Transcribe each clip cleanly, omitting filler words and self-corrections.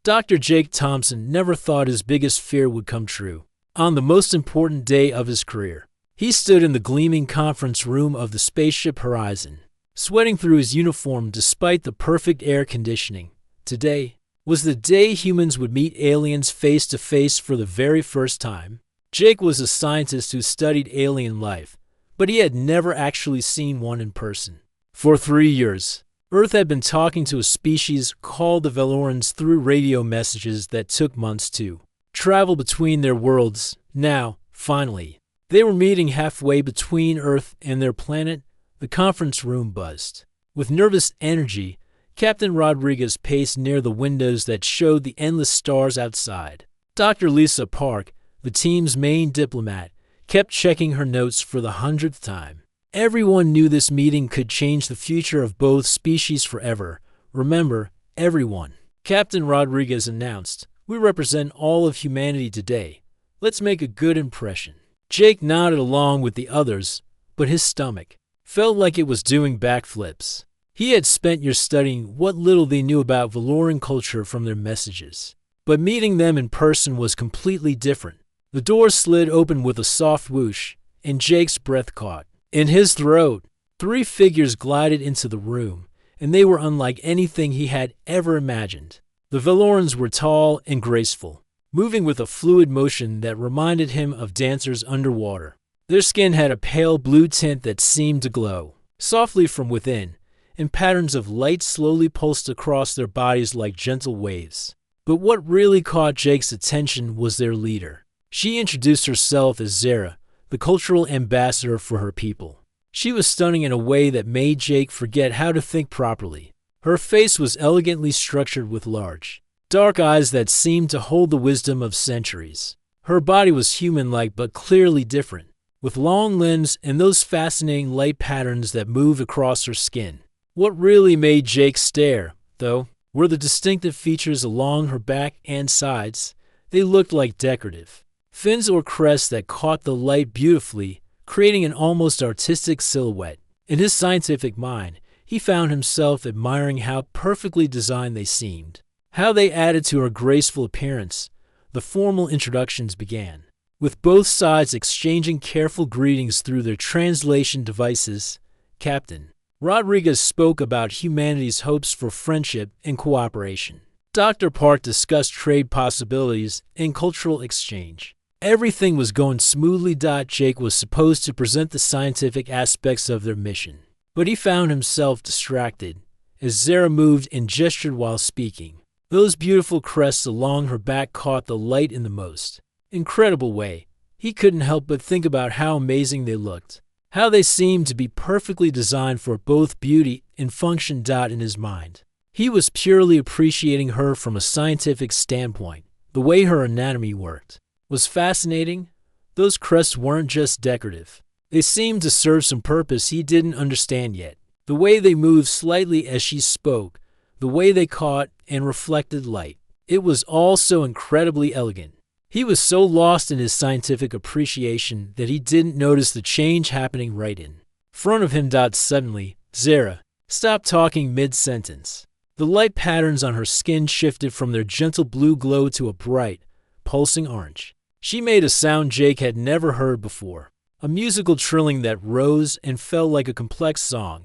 Dr. Jake Thompson never thought his biggest fear would come true. On the most important day of his career, he stood in the gleaming conference room of the spaceship Horizon, sweating through his uniform despite the perfect air conditioning. Today was the day humans would meet aliens face to face for the very first time. Jake was a scientist who studied alien life, but he had never actually seen one in person. For 3 years, Earth had been talking to a species called the Valorans through radio messages that took months to travel between their worlds. Now, finally, they were meeting halfway between Earth and their planet. The conference room buzzed. With nervous energy, Captain Rodriguez paced near the windows that showed the endless stars outside. Dr. Lisa Park, the team's main diplomat, kept checking her notes for the 100th time. Everyone knew this meeting could change the future of both species forever. Remember, everyone. Captain Rodriguez announced, "We represent all of humanity today. Let's make a good impression." Jake nodded along with the others, but his stomach felt like it was doing backflips. He had spent years studying what little they knew about Valoran culture from their messages. But meeting them in person was completely different. The door slid open with a soft whoosh, and Jake's breath caught in his throat. 3 figures glided into the room, and they were unlike anything he had ever imagined. The Valorans were tall and graceful, moving with a fluid motion that reminded him of dancers underwater. Their skin had a pale blue tint that seemed to glow softly from within, and patterns of light slowly pulsed across their bodies like gentle waves. But what really caught Jake's attention was their leader. She introduced herself as Zara, the cultural ambassador for her people. She was stunning in a way that made Jake forget how to think properly. Her face was elegantly structured with large, dark eyes that seemed to hold the wisdom of centuries. Her body was human-like but clearly different, with long limbs and those fascinating light patterns that moved across her skin. What really made Jake stare, though, were the distinctive features along her back and sides. They looked like decorative fins or crests that caught the light beautifully, creating an almost artistic silhouette. In his scientific mind, he found himself admiring how perfectly designed they seemed, how they added to her graceful appearance. The formal introductions began, with both sides exchanging careful greetings through their translation devices. Captain Rodriguez spoke about humanity's hopes for friendship and cooperation. Dr. Park discussed trade possibilities and cultural exchange. Everything was going smoothly. Jake was supposed to present the scientific aspects of their mission, but he found himself distracted as Zara moved and gestured while speaking. Those beautiful crests along her back caught the light in the most incredible way. He couldn't help but think about how amazing they looked, how they seemed to be perfectly designed for both beauty and function. In his mind, he was purely appreciating her from a scientific standpoint. The way her anatomy worked was fascinating. Those crests weren't just decorative. They seemed to serve some purpose he didn't understand yet. The way they moved slightly as she spoke, the way they caught and reflected light. It was all so incredibly elegant. He was so lost in his scientific appreciation that he didn't notice the change happening right in front of him. Suddenly, Zara stopped talking mid-sentence. The light patterns on her skin shifted from their gentle blue glow to a bright, pulsing orange. She made a sound Jake had never heard before, a musical trilling that rose and fell like a complex song.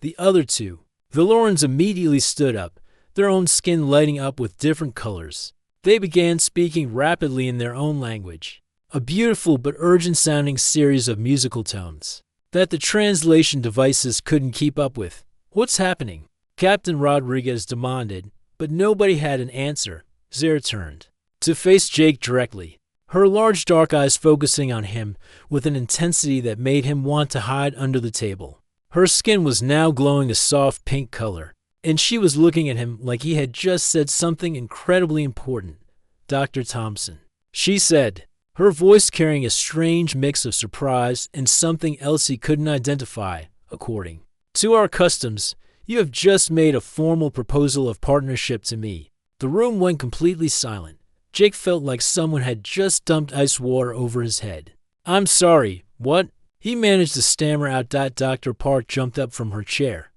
The other 2 Valorans immediately stood up, their own skin lighting up with different colors. They began speaking rapidly in their own language, a beautiful but urgent-sounding series of musical tones that the translation devices couldn't keep up with. "What's happening?" Captain Rodriguez demanded, but nobody had an answer. Zara turned to face Jake directly, her large dark eyes focusing on him with an intensity that made him want to hide under the table. Her skin was now glowing a soft pink color, and she was looking at him like he had just said something incredibly important. "Dr. Thompson," she said, her voice carrying a strange mix of surprise and something else he couldn't identify. "According to our customs, you have just made a formal proposal of partnership to me." The room went completely silent. Jake felt like someone had just dumped ice water over his head. "I'm sorry, what?" he managed to stammer out. Dr. Park jumped up from her chair.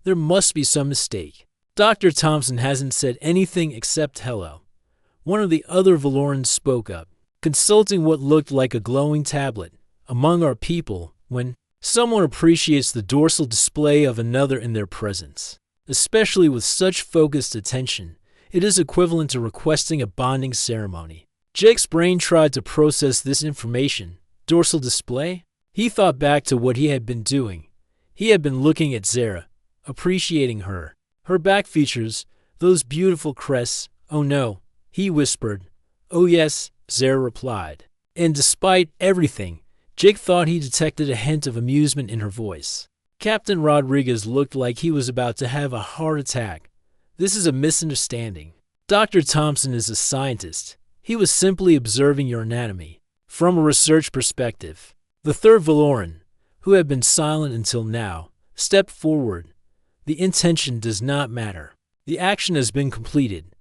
"There must be some mistake. Dr. Thompson hasn't said anything except hello. One of the other Valorans spoke up, consulting what looked like a glowing tablet. Among our people, when someone appreciates the dorsal display of another in their presence, especially with such focused attention, it is equivalent to requesting a bonding ceremony. Jake's brain tried to process this information. Dorsal display? He thought back to what he had been doing. He had been looking at Zara, appreciating her. Her back features, those beautiful crests. Oh no, he whispered. Oh yes, Zara replied. And despite everything, Jake thought he detected a hint of amusement in her voice. Captain Rodriguez looked like he was about to have a heart attack. This is a misunderstanding. Dr. Thompson is a scientist. He was simply observing your anatomy. From a research perspective, the third Valoran, who had been silent until now, stepped forward. The intention does not matter. The action has been completed.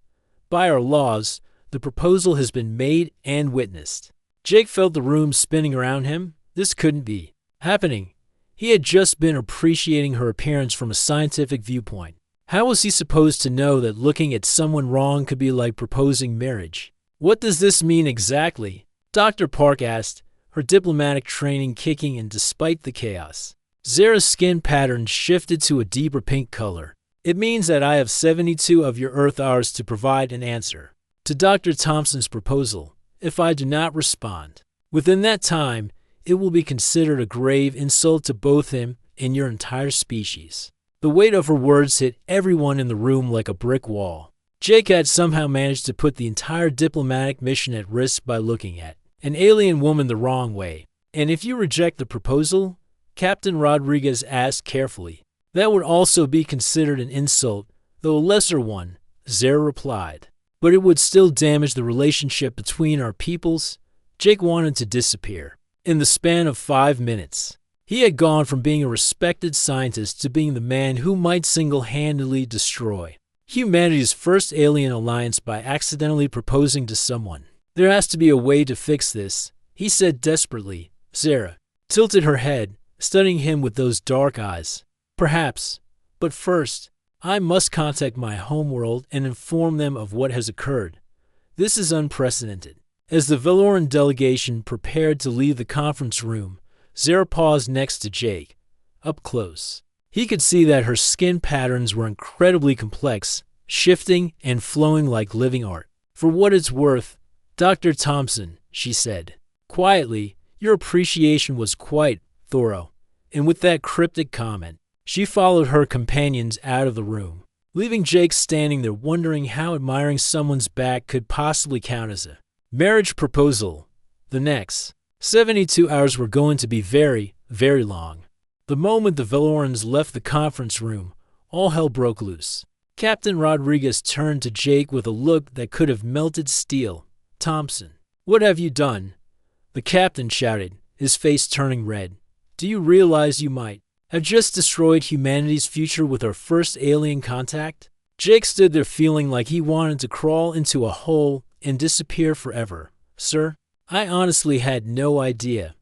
By our laws, the proposal has been made and witnessed. Jake felt the room spinning around him. This couldn't be happening. He had just been appreciating her appearance from a scientific viewpoint. How was he supposed to know that looking at someone wrong could be like proposing marriage? What does this mean exactly? Dr. Park asked, her diplomatic training kicking in despite the chaos. Zara's skin pattern shifted to a deeper pink color. It means that I have 72 of your Earth hours to provide an answer to Dr. Thompson's proposal. If I do not respond within that time, it will be considered a grave insult to both him and your entire species. The weight of her words hit everyone in the room like a brick wall. Jake had somehow managed to put the entire diplomatic mission at risk by looking at an alien woman the wrong way. And if you reject the proposal, Captain Rodriguez asked carefully, that would also be considered an insult, though a lesser one, Zara replied. But it would still damage the relationship between our peoples. Jake wanted to disappear. In the span of 5 minutes, he had gone from being a respected scientist to being the man who might single-handedly destroy humanity's first alien alliance by accidentally proposing to someone. There has to be a way to fix this, he said desperately. Zara tilted her head, studying him with those dark eyes. Perhaps, but first, I must contact my homeworld and inform them of what has occurred. This is unprecedented. As the Valoran delegation prepared to leave the conference room, Zara paused next to Jake, up close. He could see that her skin patterns were incredibly complex, shifting and flowing like living art. For what it's worth, Dr. Thompson, she said quietly, your appreciation was quite thorough. And with that cryptic comment, she followed her companions out of the room, leaving Jake standing there wondering how admiring someone's back could possibly count as a marriage proposal. The next 72 hours were going to be very, very long. The moment the Valorans left the conference room, all hell broke loose. Captain Rodriguez turned to Jake with a look that could have melted steel. Thompson, what have you done? The captain shouted, his face turning red. Do you realize you might have just destroyed humanity's future with our first alien contact? Jake stood there feeling like he wanted to crawl into a hole and disappear forever. Sir, I honestly had no idea.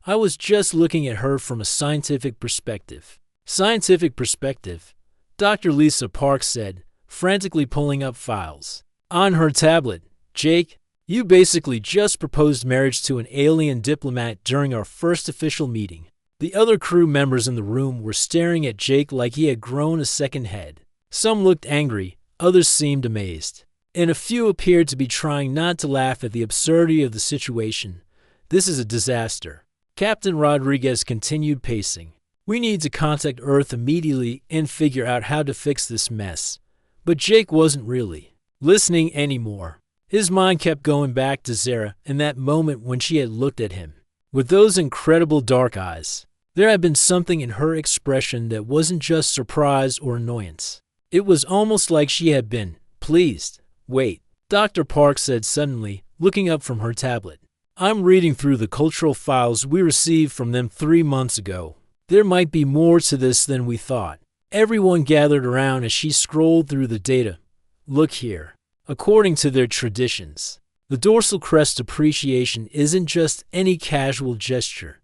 I was just looking at her from a scientific perspective. Scientific perspective? Dr. Lisa Park said, frantically pulling up files on her tablet. Jake, you basically just proposed marriage to an alien diplomat during our first official meeting. The other crew members in the room were staring at Jake like he had grown a second head. Some looked angry, others seemed amazed, and a few appeared to be trying not to laugh at the absurdity of the situation. This is a disaster. Captain Rodriguez continued pacing. We need to contact Earth immediately and figure out how to fix this mess. But Jake wasn't really listening anymore. His mind kept going back to Zara in that moment when she had looked at him with those incredible dark eyes. There had been something in her expression that wasn't just surprise or annoyance. It was almost like she had been pleased. Wait, Dr. Park said suddenly, looking up from her tablet. I'm reading through the cultural files we received from them 3 months ago. There might be more to this than we thought. Everyone gathered around as she scrolled through the data. Look here. According to their traditions, the dorsal crest appreciation isn't just any casual gesture.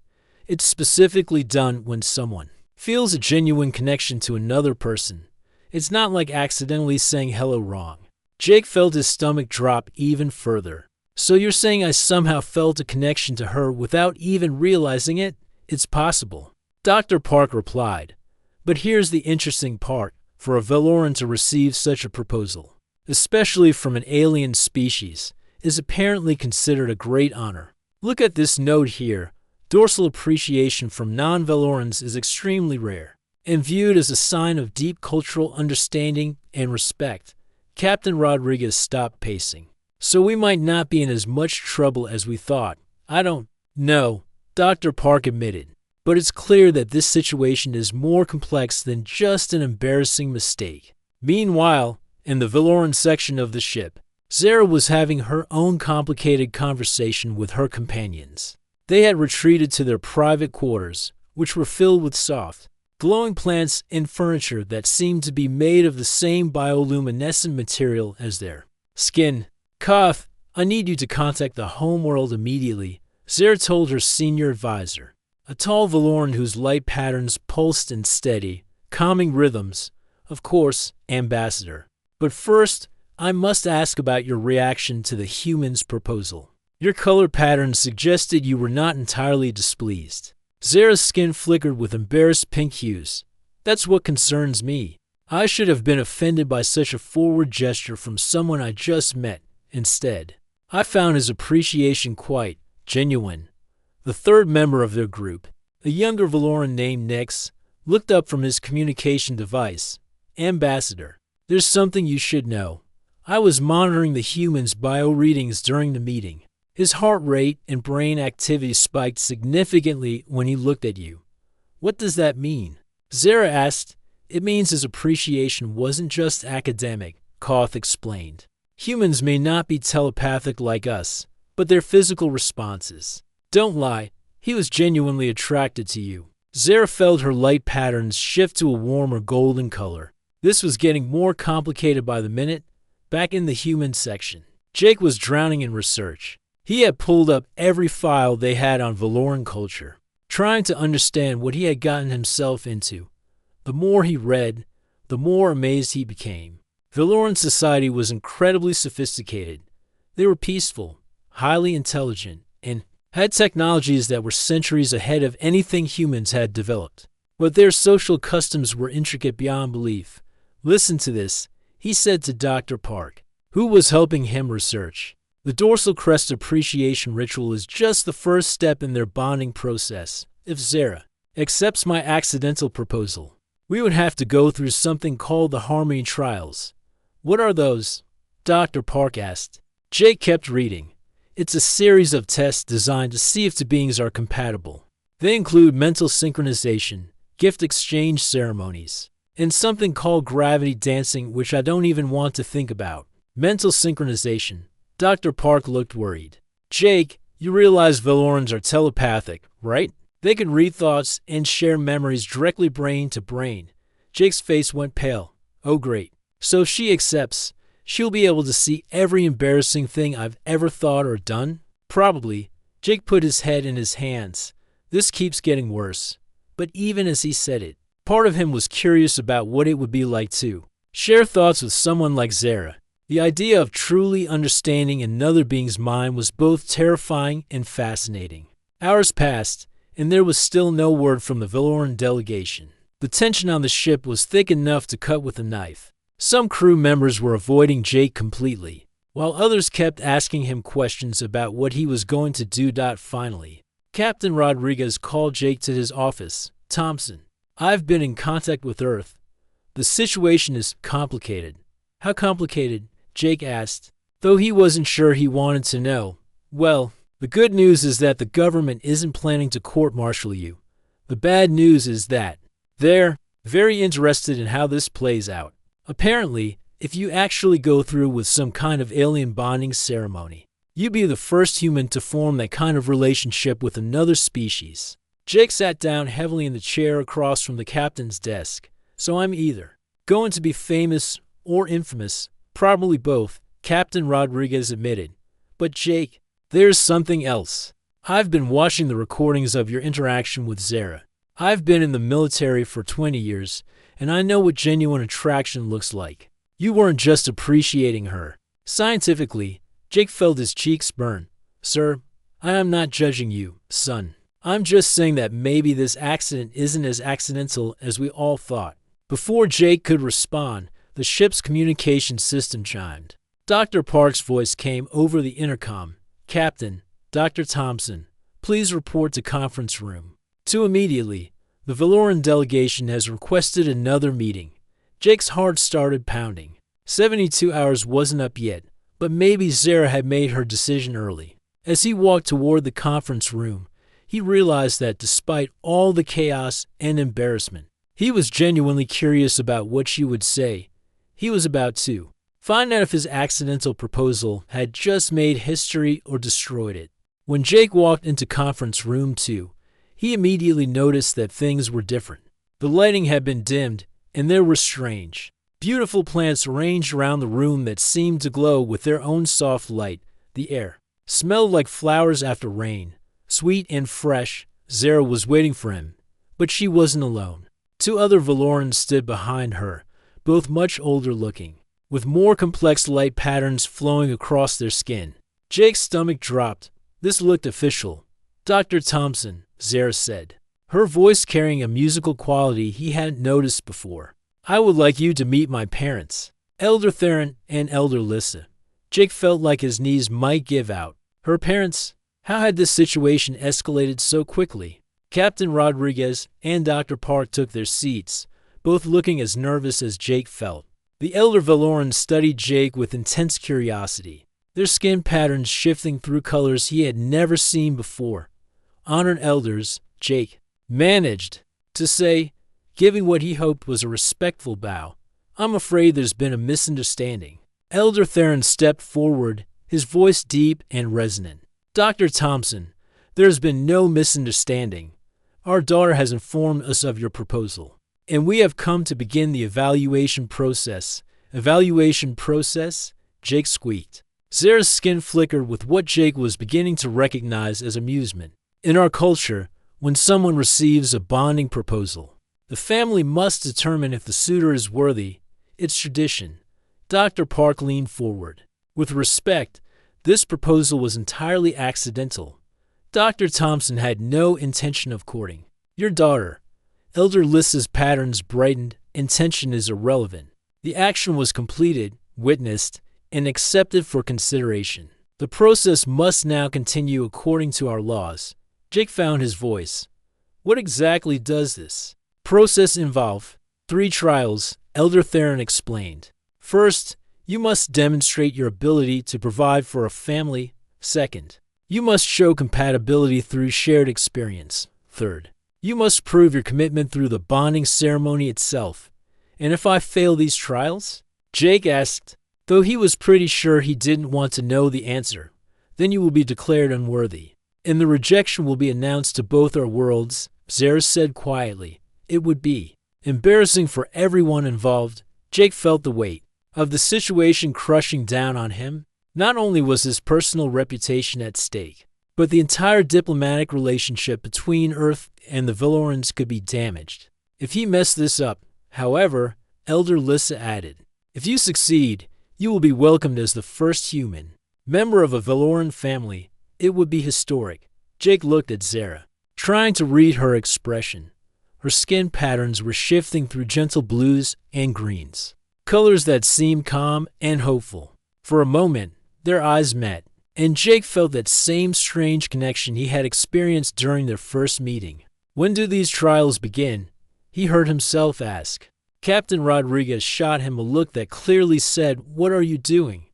It's specifically done when someone feels a genuine connection to another person. It's not like accidentally saying hello wrong. Jake felt his stomach drop even further. So you're saying I somehow felt a connection to her without even realizing it? It's possible. Dr. Park replied. But here's the interesting part. For a Veloran to receive such a proposal, especially from an alien species, is apparently considered a great honor. Look at this note here. Dorsal appreciation from non-Velorans is extremely rare and viewed as a sign of deep cultural understanding and respect. Captain Rodriguez stopped pacing. So we might not be in as much trouble as we thought. I don't know, Dr. Park admitted. But it's clear that this situation is more complex than just an embarrassing mistake. Meanwhile, in the Veloran section of the ship, Zara was having her own complicated conversation with her companions. They had retreated to their private quarters, which were filled with soft, glowing plants and furniture that seemed to be made of the same bioluminescent material as their skin. Koth, I need you to contact the homeworld immediately, Zara told her senior advisor, a tall Veloran whose light patterns pulsed in steady, calming rhythms. Of course, Ambassador. But first, I must ask about your reaction to the human's proposal. Your color patterns suggested you were not entirely displeased. Zara's skin flickered with embarrassed pink hues. That's what concerns me. I should have been offended by such a forward gesture from someone I just met. Instead, I found his appreciation quite genuine. The third member of their group, a younger Veloran named Nix, looked up from his communication device. Ambassador, there's something you should know. I was monitoring the human's bio readings during the meeting. His heart rate and brain activity spiked significantly when he looked at you. What does that mean? Zara asked. It means his appreciation wasn't just academic, Koth explained. Humans may not be telepathic like us, but their physical responses. Don't lie, he was genuinely attracted to you. Zara felt her light patterns shift to a warmer golden color. This was getting more complicated by the minute. Back in the human section, Jake was drowning in research. He had pulled up every file they had on Veloran culture, trying to understand what he had gotten himself into. The more he read, the more amazed he became. Veloran society was incredibly sophisticated. They were peaceful, highly intelligent, and had technologies that were centuries ahead of anything humans had developed. But their social customs were intricate beyond belief. Listen to this, he said to Dr. Park, who was helping him research. The dorsal crest appreciation ritual is just the first step in their bonding process. If Zara accepts my accidental proposal, we would have to go through something called the Harmony Trials. What are those? Dr. Park asked. Jake kept reading. It's a series of tests designed to see if the beings are compatible. They include mental synchronization, gift exchange ceremonies, and something called gravity dancing, which I don't even want to think about. Mental synchronization. Dr. Park looked worried. Jake, you realize Velorans are telepathic, right? They can read thoughts and share memories directly brain to brain. Jake's face went pale. Oh great. So if she accepts, she'll be able to see every embarrassing thing I've ever thought or done? Probably. Jake put his head in his hands. This keeps getting worse. But even as he said it, part of him was curious about what it would be like to share thoughts with someone like Zara. The idea of truly understanding another being's mind was both terrifying and fascinating. Hours passed, and there was still no word from the Veloran delegation. The tension on the ship was thick enough to cut with a knife. Some crew members were avoiding Jake completely, while others kept asking him questions about what he was going to do. Finally, Captain Rodriguez called Jake to his office. Thompson, I've been in contact with Earth. The situation is complicated. How complicated? Jake asked, though he wasn't sure he wanted to know. Well, the good news is that the government isn't planning to court-martial you. The bad news is that they're very interested in how this plays out. Apparently, if you actually go through with some kind of alien bonding ceremony, you'd be the first human to form that kind of relationship with another species. Jake sat down heavily in the chair across from the captain's desk. So I'm either going to be famous or infamous, probably both, Captain Rodriguez admitted. But Jake, there's something else. I've been watching the recordings of your interaction with Zara. I've been in the military for 20 years, and I know what genuine attraction looks like. You weren't just appreciating her. Scientifically, Jake felt his cheeks burn. Sir, I am not judging you, son. I'm just saying that maybe this accident isn't as accidental as we all thought. Before Jake could respond, the ship's communication system chimed. Dr. Park's voice came over the intercom. Captain, Dr. Thompson, please report to conference room. Too immediately, the Valoran delegation has requested another meeting. Jake's heart started pounding. 72 hours wasn't up yet, but maybe Zara had made her decision early. As he walked toward the conference room, he realized that despite all the chaos and embarrassment, he was genuinely curious about what she would say. He was about to find out if his accidental proposal had just made history or destroyed it. When Jake walked into conference room 2, he immediately noticed that things were different. The lighting had been dimmed, and there were strange, beautiful plants ranged around the room that seemed to glow with their own soft light. The air smelled like flowers after rain, sweet and fresh. Zara was waiting for him, but she wasn't alone. 2 other Valorans stood behind her, both much older looking, with more complex light patterns flowing across their skin. Jake's stomach dropped. This looked official. Dr. Thompson, Zara said, her voice carrying a musical quality he hadn't noticed before. I would like you to meet my parents, Elder Theron and Elder Lissa. Jake felt like his knees might give out. Her parents? How had this situation escalated so quickly? Captain Rodriguez and Dr. Park took their seats, both looking as nervous as Jake felt. The elder Valoran studied Jake with intense curiosity, their skin patterns shifting through colors he had never seen before. Honored elders, Jake managed to say, giving what he hoped was a respectful bow. I'm afraid there's been a misunderstanding. Elder Theron stepped forward, his voice deep and resonant. Dr. Thompson, there's been no misunderstanding. Our daughter has informed us of your proposal, and we have come to begin the evaluation process. Evaluation process? Jake squeaked. Zara's skin flickered with what Jake was beginning to recognize as amusement. In our culture, when someone receives a bonding proposal, the family must determine if the suitor is worthy. It's tradition. Dr. Park leaned forward. With respect, this proposal was entirely accidental. Dr. Thompson had no intention of courting your daughter. Elder Lissa's patterns brightened. Intention is irrelevant. The action was completed, witnessed, and accepted for consideration. The process must now continue according to our laws. Jake found his voice. What exactly does this process involve? 3 trials, Elder Theron explained. First, you must demonstrate your ability to provide for a family. Second, you must show compatibility through shared experience. Third, you must prove your commitment through the bonding ceremony itself. And if I fail these trials? Jake asked, though he was pretty sure he didn't want to know the answer. Then you will be declared unworthy, and the rejection will be announced to both our worlds, Zara said quietly. It would be embarrassing for everyone involved. Jake felt the weight of the situation crushing down on him. Not only was his personal reputation at stake, but the entire diplomatic relationship between Earth and the Valorans could be damaged if he messed this up. However, Elder Lissa added, if you succeed, you will be welcomed as the first human member of a Valoran family. It would be historic. Jake looked at Zara, trying to read her expression. Her skin patterns were shifting through gentle blues and greens, colors that seemed calm and hopeful. For a moment, their eyes met, and Jake felt that same strange connection he had experienced during their first meeting. When do these trials begin? He heard himself ask. Captain Rodriguez shot him a look that clearly said, what are you doing?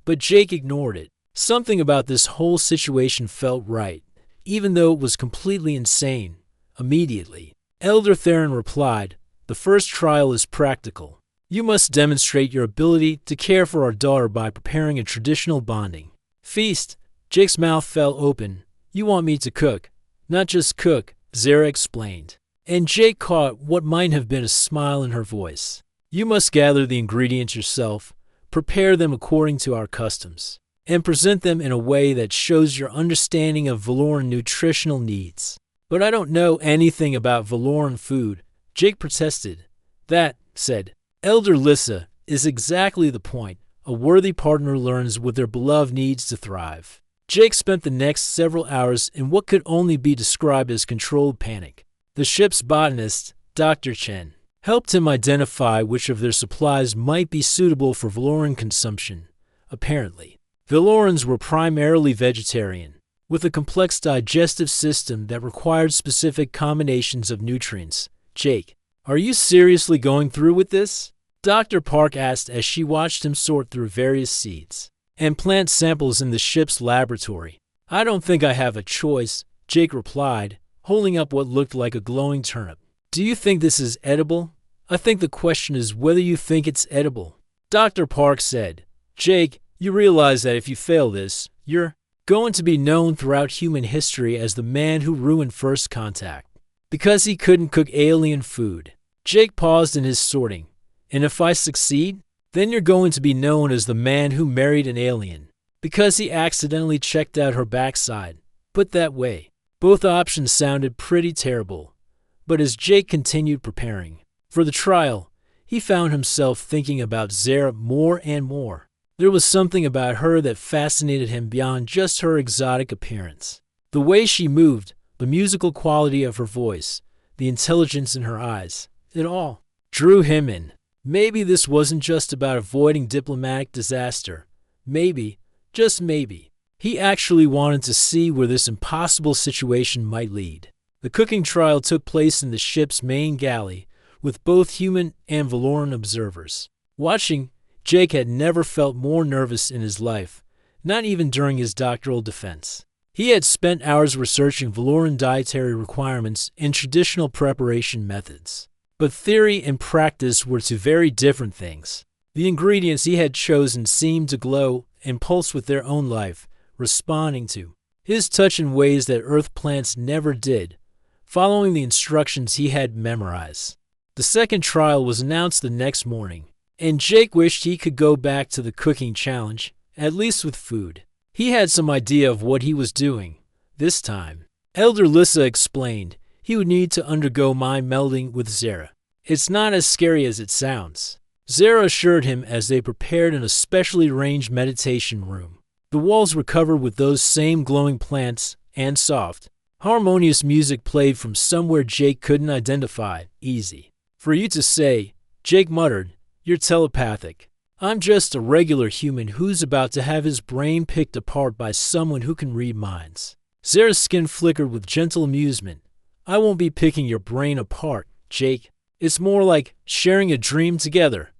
But Jake ignored it. Something about this whole situation felt right, even though it was completely insane. Immediately, Elder Theron replied, the first trial is practical. You must demonstrate your ability to care for our daughter by preparing a traditional bonding feast. Jake's mouth fell open. You want me to cook? Not just cook, Zara explained. And Jake caught what might have been a smile in her voice. You must gather the ingredients yourself, prepare them according to our customs, and present them in a way that shows your understanding of Valoran nutritional needs. But I don't know anything about Valoran food, Jake protested. That, said Elder Lissa, is exactly the point. A worthy partner learns what their beloved needs to thrive. Jake spent the next several hours in what could only be described as controlled panic. The ship's botanist, Dr. Chen, helped him identify which of their supplies might be suitable for Valoran consumption. Apparently, Valorans were primarily vegetarian, with a complex digestive system that required specific combinations of nutrients. Jake, are you seriously going through with this? Dr. Park asked as she watched him sort through various seeds and plant samples in the ship's laboratory. I don't think I have a choice, Jake replied, holding up what looked like a glowing turnip. Do you think this is edible? I think the question is whether you think it's edible. Dr. Park said, Jake, you realize that if you fail this, you're going to be known throughout human history as the man who ruined first contact because he couldn't cook alien food. Jake paused in his sorting. And if I succeed, then you're going to be known as the man who married an alien because he accidentally checked out her backside. Put that way, both options sounded pretty terrible. But as Jake continued preparing for the trial, he found himself thinking about Zara more and more. There was something about her that fascinated him beyond just her exotic appearance. The way she moved, the musical quality of her voice, the intelligence in her eyes, it all drew him in. Maybe this wasn't just about avoiding diplomatic disaster. Maybe, just maybe, he actually wanted to see where this impossible situation might lead. The cooking trial took place in the ship's main galley, with both human and Valoran observers. Watching, Jake had never felt more nervous in his life, not even during his doctoral defense. He had spent hours researching Valoran dietary requirements and traditional preparation methods. But theory and practice were two very different things. The ingredients he had chosen seemed to glow and pulse with their own life, responding to his touch in ways that earth plants never did, following the instructions he had memorized. The second trial was announced the next morning, and Jake wished he could go back to the cooking challenge, at least with food. He had some idea of what he was doing. This time, Elder Lissa explained, he would need to undergo mind melding with Zara. It's not as scary as it sounds, Zara assured him as they prepared in a specially arranged meditation room. The walls were covered with those same glowing plants, and soft, harmonious music played from somewhere Jake couldn't identify. Easy for you to say, Jake muttered, you're telepathic. I'm just a regular human who's about to have his brain picked apart by someone who can read minds. Zara's skin flickered with gentle amusement. I won't be picking your brain apart, Jake. It's more like sharing a dream together.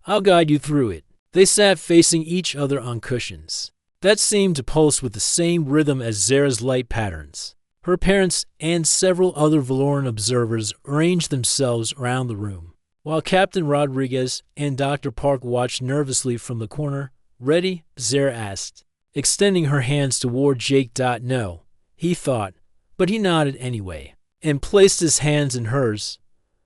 I'll guide you through it. They sat facing each other on cushions that seemed to pulse with the same rhythm as Zara's light patterns. Her parents and several other Valoran observers arranged themselves around the room, while Captain Rodriguez and Dr. Park watched nervously from the corner. Ready? Zara asked, extending her hands toward Jake. No, he thought, but he nodded anyway and placed his hands in hers.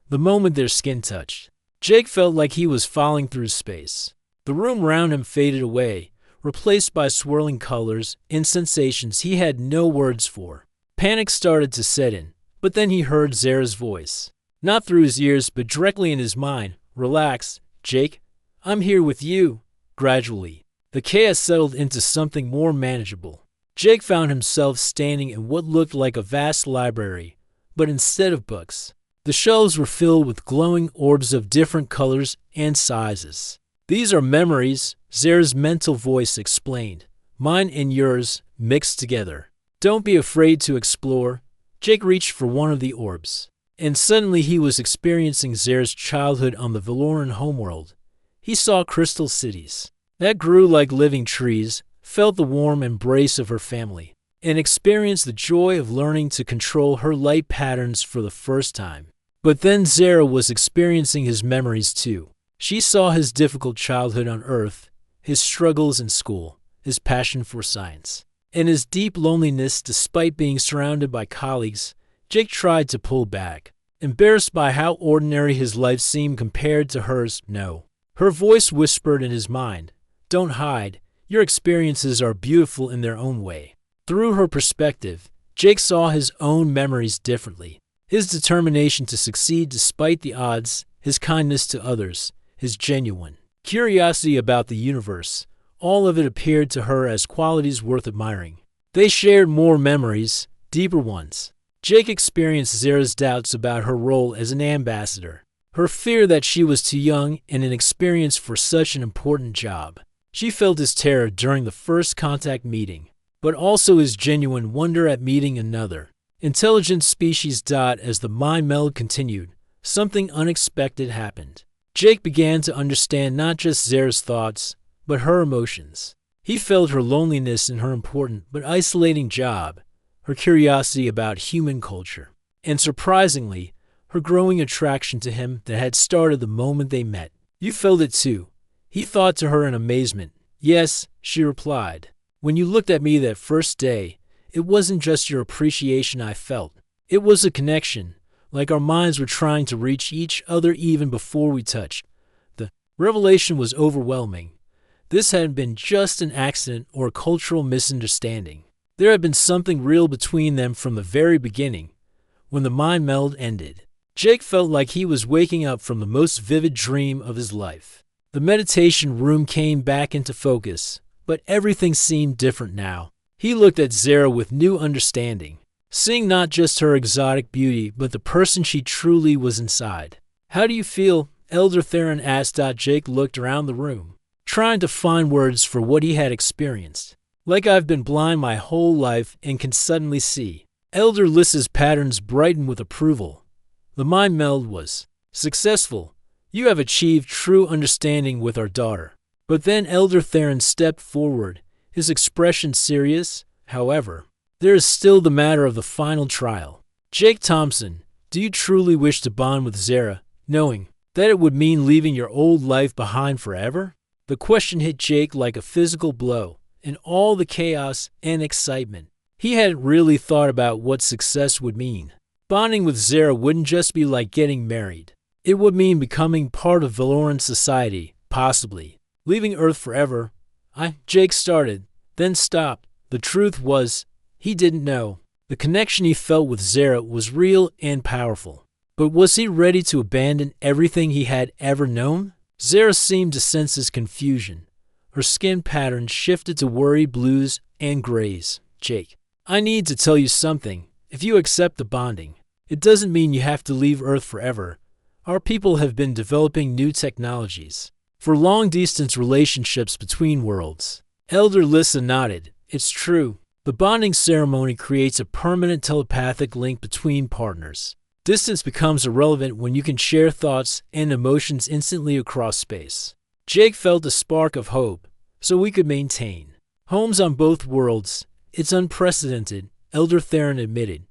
The moment their skin touched, Jake felt like he was falling through space. The room around him faded away, replaced by swirling colors and sensations he had no words for. Panic started to set in, but then he heard Zara's voice. Not through his ears, but directly in his mind. Relax, Jake. I'm here with you. Gradually, the chaos settled into something more manageable. Jake found himself standing in what looked like a vast library, but instead of books, the shelves were filled with glowing orbs of different colors and sizes. These are memories, Zara's mental voice explained. Mine and yours mixed together. Don't be afraid to explore. Jake reached for one of the orbs, and suddenly he was experiencing Zara's childhood on the Valoran homeworld. He saw crystal cities that grew like living trees, felt the warm embrace of her family, and experienced the joy of learning to control her light patterns for the first time. But then Zara was experiencing his memories too. She saw his difficult childhood on Earth, his struggles in school, his passion for science, and his deep loneliness despite being surrounded by colleagues. Jake tried to pull back, embarrassed by how ordinary his life seemed compared to hers. No. Her voice whispered in his mind, don't hide, your experiences are beautiful in their own way. Through her perspective, Jake saw his own memories differently. His determination to succeed despite the odds his kindness to others, his genuine curiosity about the universe. All of it appeared to her as qualities worth admiring. They shared more memories, deeper ones. Jake experienced Zara's doubts about her role as an ambassador, her fear that she was too young and inexperienced for such an important job. She felt his terror during the first contact meeting, but also his genuine wonder at meeting another intelligent species. As the mind meld continued, something unexpected happened. Jake began to understand not just Zara's thoughts, but her emotions. He felt her loneliness in her important but isolating job, her curiosity about human culture, and surprisingly, her growing attraction to him that had started the moment they met. You felt it too, he thought to her in amazement. Yes, she replied. When you looked at me that first day, it wasn't just your appreciation I felt. It was a connection, like our minds were trying to reach each other even before we touched. The revelation was overwhelming. This hadn't been just an accident or a cultural misunderstanding. There had been something real between them from the very beginning. When the mind meld ended, Jake felt like he was waking up from the most vivid dream of his life. The meditation room came back into focus, but everything seemed different now. He looked at Zara with new understanding, seeing not just her exotic beauty, but the person she truly was inside. How do you feel? Elder Theron asked. Jake looked around the room, trying to find words for what he had experienced. Like I've been blind my whole life and can suddenly see. Elder Lissa's patterns brightened with approval. The mind meld was successful. You have achieved true understanding with our daughter. But then Elder Theron stepped forward, his expression serious. However, there is still the matter of the final trial. Jake Thompson, do you truly wish to bond with Zara, knowing that it would mean leaving your old life behind forever? The question hit Jake like a physical blow. In all the chaos and excitement, he hadn't really thought about what success would mean. Bonding with Zara wouldn't just be like getting married. It would mean becoming part of Valoran society, possibly leaving Earth forever. Jake started, then stopped. The truth was, he didn't know. The connection he felt with Zara was real and powerful. But was he ready to abandon everything he had ever known? Zara seemed to sense his confusion. Her skin pattern shifted to worried blues and grays. Jake, I need to tell you something. If you accept the bonding, it doesn't mean you have to leave Earth forever. Our people have been developing new technologies for long-distance relationships between worlds. Elder Lissa nodded. It's true. The bonding ceremony creates a permanent telepathic link between partners. Distance becomes irrelevant when you can share thoughts and emotions instantly across space. Jake felt a spark of hope, so we could maintain homes on both worlds. It's unprecedented, Elder Theron admitted,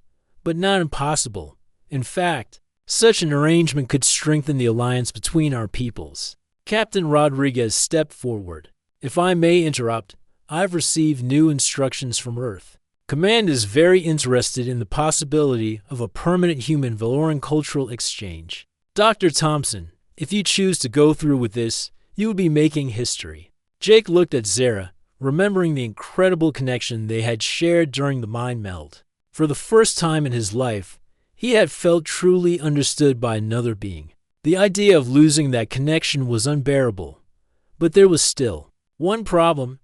but not impossible. In fact, such an arrangement could strengthen the alliance between our peoples. Captain Rodriguez stepped forward. If I may interrupt, I've received new instructions from Earth. Command is very interested in the possibility of a permanent human-Valoran cultural exchange. Dr. Thompson, if you choose to go through with this, you would be making history. Jake looked at Zara, remembering the incredible connection they had shared during the mind meld. For the first time in his life, he had felt truly understood by another being. The idea of losing that connection was unbearable. But there was still one problem.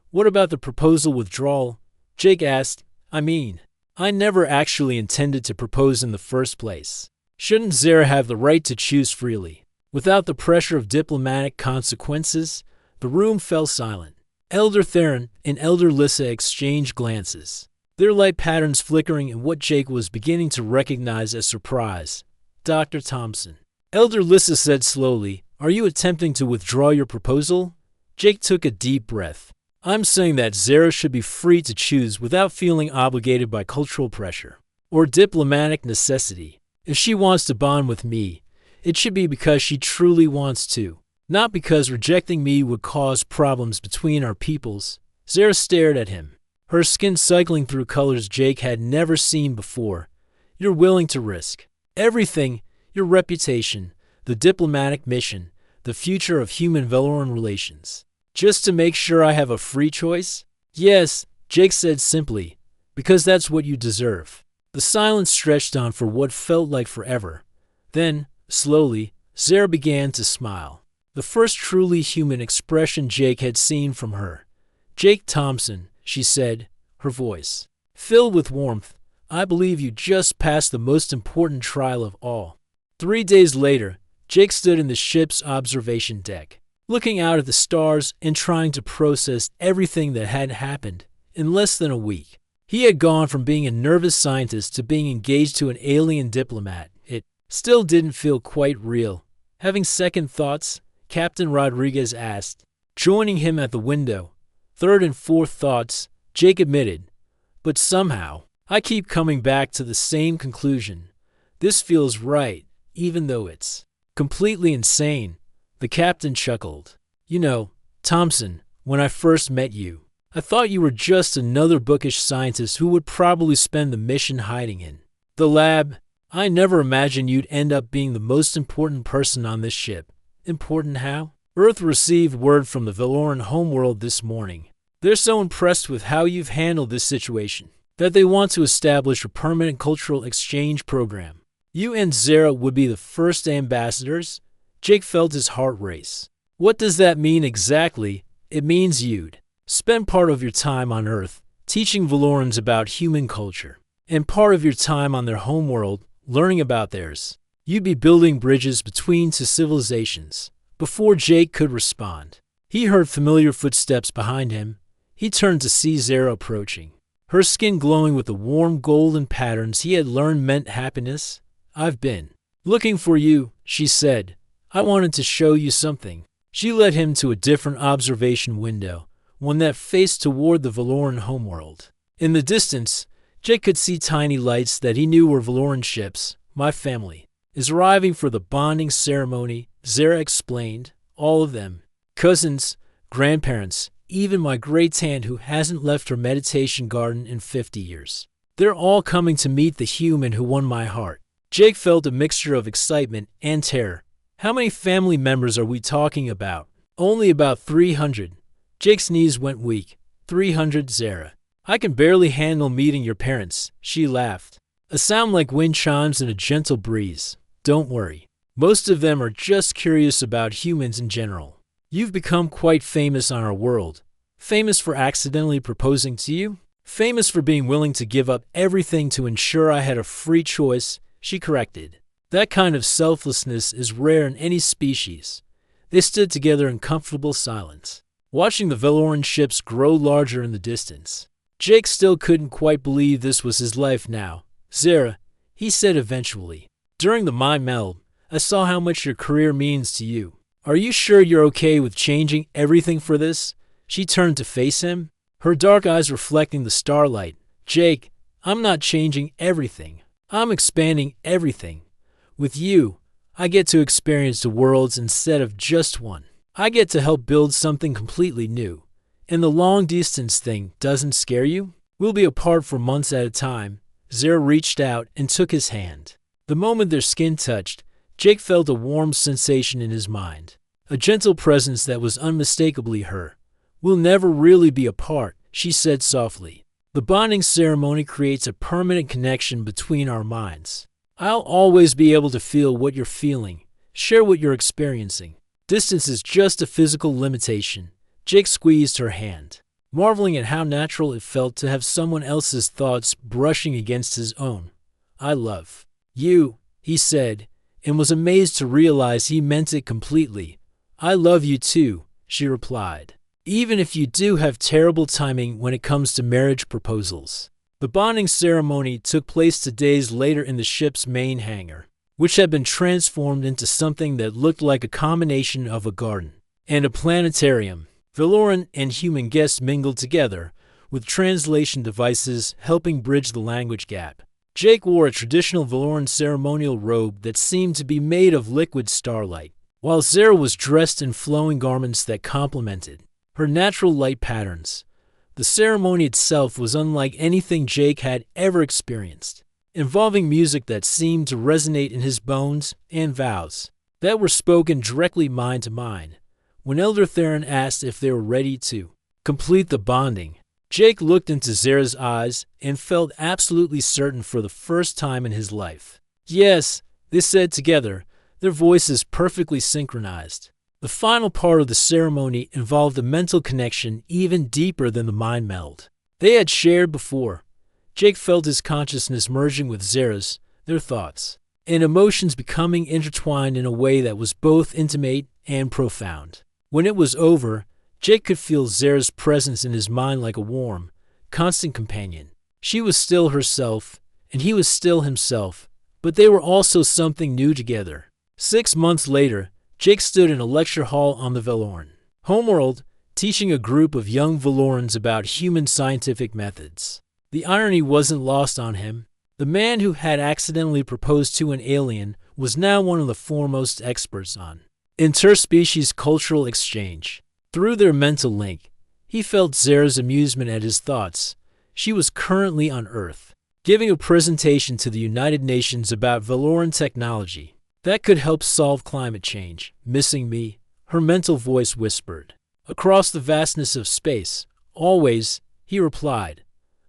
What about the proposal withdrawal? Jake asked. I never actually intended to propose in the first place. Shouldn't Zara have the right to choose freely, without the pressure of diplomatic consequences? The room fell silent. Elder Theron and Elder Lissa exchanged glances, their light patterns flickering in what Jake was beginning to recognize as surprise. Dr. Thompson. Elder Lissa said slowly, are you attempting to withdraw your proposal? Jake took a deep breath. I'm saying that Zara should be free to choose without feeling obligated by cultural pressure or diplomatic necessity. If she wants to bond with me, it should be because she truly wants to, not because rejecting me would cause problems between our peoples. Zara stared at him, her skin cycling through colors Jake had never seen before. You're willing to risk everything, your reputation, the diplomatic mission, the future of human-Valoran relations, just to make sure I have a free choice? Yes, Jake said simply, because that's what you deserve. The silence stretched on for what felt like forever. Then, slowly, Zara began to smile. The first truly human expression Jake had seen from her. "Jake Thompson," she said, her voice filled with warmth, "I believe you just passed the most important trial of all." 3 days later, Jake stood in the ship's observation deck, looking out at the stars and trying to process everything that had happened in less than a week. He had gone from being a nervous scientist to being engaged to an alien diplomat. It still didn't feel quite real. Having second thoughts, Captain Rodriguez asked, joining him at the window. "Third and fourth thoughts," Jake admitted. "But somehow, I keep coming back to the same conclusion. This feels right, even though it's completely insane." The captain chuckled. "You know, Thompson, when I first met you, I thought you were just another bookish scientist who would probably spend the mission hiding in the lab. I never imagined you'd end up being the most important person on this ship." "Important how?" "Earth received word from the Valoran homeworld this morning. They're so impressed with how you've handled this situation that they want to establish a permanent cultural exchange program. You and Zara would be the first ambassadors." Jake felt his heart race. "What does that mean exactly?" "It means you'd spend part of your time on Earth teaching Valorans about human culture, and part of your time on their homeworld learning about theirs. You'd be building bridges between two civilizations." Before Jake could respond, he heard familiar footsteps behind him. He turned to see Zara approaching, her skin glowing with the warm golden patterns he had learned meant happiness. "I've been looking for you," she said. "I wanted to show you something." She led him to a different observation window, one that faced toward the Valoran homeworld. In the distance, Jake could see tiny lights that he knew were Valoran ships. "My family is arriving for the bonding ceremony," Zara explained. "All of them. Cousins, grandparents, even my great-aunt who hasn't left her meditation garden in 50 years. They're all coming to meet the human who won my heart." Jake felt a mixture of excitement and terror. "How many family members are we talking about?" "Only about 300. Jake's knees went weak. 300, Zara. "I can barely handle meeting your parents," she laughed. A sound like wind chimes in a gentle breeze. "Don't worry. Most of them are just curious about humans in general. You've become quite famous on our world. Famous for accidentally proposing to you? Famous for being willing to give up everything to ensure I had a free choice," she corrected. "That kind of selflessness is rare in any species." They stood together in comfortable silence, watching the Valoran ships grow larger in the distance. Jake still couldn't quite believe this was his life now. "Zara," he said eventually, "during the mind meld, I saw how much your career means to you. Are you sure you're okay with changing everything for this?" She turned to face him, her dark eyes reflecting the starlight. "Jake, I'm not changing everything. I'm expanding everything. With you, I get to experience the worlds instead of just one. I get to help build something completely new. And the long-distance thing doesn't scare you? We'll be apart for months at a time." Zara reached out and took his hand. The moment their skin touched, Jake felt a warm sensation in his mind, a gentle presence that was unmistakably her. "We'll never really be apart," she said softly. "The bonding ceremony creates a permanent connection between our minds. I'll always be able to feel what you're feeling, share what you're experiencing. Distance is just a physical limitation." Jake squeezed her hand, marveling at how natural it felt to have someone else's thoughts brushing against his own. "I love you," he said, and was amazed to realize he meant it completely. "I love you too," she replied, "even if you do have terrible timing when it comes to marriage proposals." The bonding ceremony took place 2 days later in the ship's main hangar, which had been transformed into something that looked like a combination of a garden and a planetarium. Valoran and human guests mingled together, with translation devices helping bridge the language gap. Jake wore a traditional Valoran ceremonial robe that seemed to be made of liquid starlight, while Zara was dressed in flowing garments that complemented her natural light patterns. The ceremony itself was unlike anything Jake had ever experienced, involving music that seemed to resonate in his bones and vows that were spoken directly mind to mind. When Elder Theron asked if they were ready to complete the bonding, Jake looked into Zara's eyes and felt absolutely certain for the first time in his life. "Yes," they said together, their voices perfectly synchronized. The final part of the ceremony involved a mental connection even deeper than the mind meld they had shared before. Jake felt his consciousness merging with Zara's, their thoughts and emotions becoming intertwined in a way that was both intimate and profound. When it was over, Jake could feel Zara's presence in his mind like a warm, constant companion. She was still herself, and he was still himself, but they were also something new together. 6 months later, Jake stood in a lecture hall on the Valoran homeworld, teaching a group of young Valorans about human scientific methods. The irony wasn't lost on him. The man who had accidentally proposed to an alien was now one of the foremost experts on interspecies cultural exchange. Through their mental link, he felt Zara's amusement at his thoughts. She was currently on Earth, giving a presentation to the United Nations about Valoran technology that could help solve climate change. Missing me, her mental voice whispered. Across the vastness of space, always, he replied.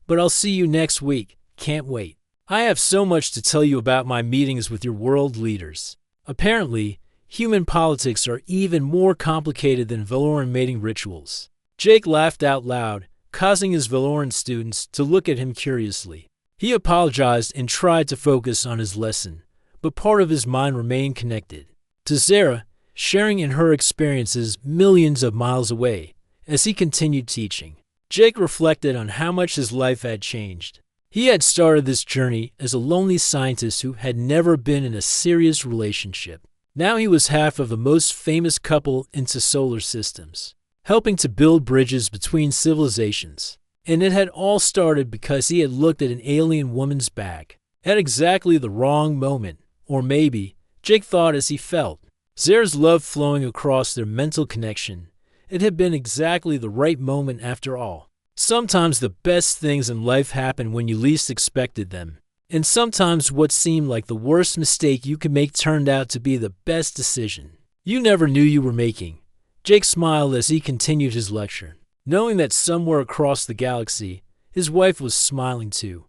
But I'll see you next week, can't wait. I have so much to tell you about my meetings with your world leaders. Apparently, human politics are even more complicated than Valoran mating rituals. Jake laughed out loud, causing his Valoran students to look at him curiously. He apologized and tried to focus on his lesson, but part of his mind remained connected to Zara, sharing in her experiences millions of miles away. As he continued teaching, Jake reflected on how much his life had changed. He had started this journey as a lonely scientist who had never been in a serious relationship. Now he was half of the most famous couple into solar systems, helping to build bridges between civilizations. And it had all started because he had looked at an alien woman's back at exactly the wrong moment. Or maybe, Jake thought as he felt, Zara's love flowing across their mental connection. It had been exactly the right moment after all. Sometimes the best things in life happen when you least expected them. And sometimes what seemed like the worst mistake you could make turned out to be the best decision you never knew you were making. Jake smiled as he continued his lecture, knowing that somewhere across the galaxy, his wife was smiling too.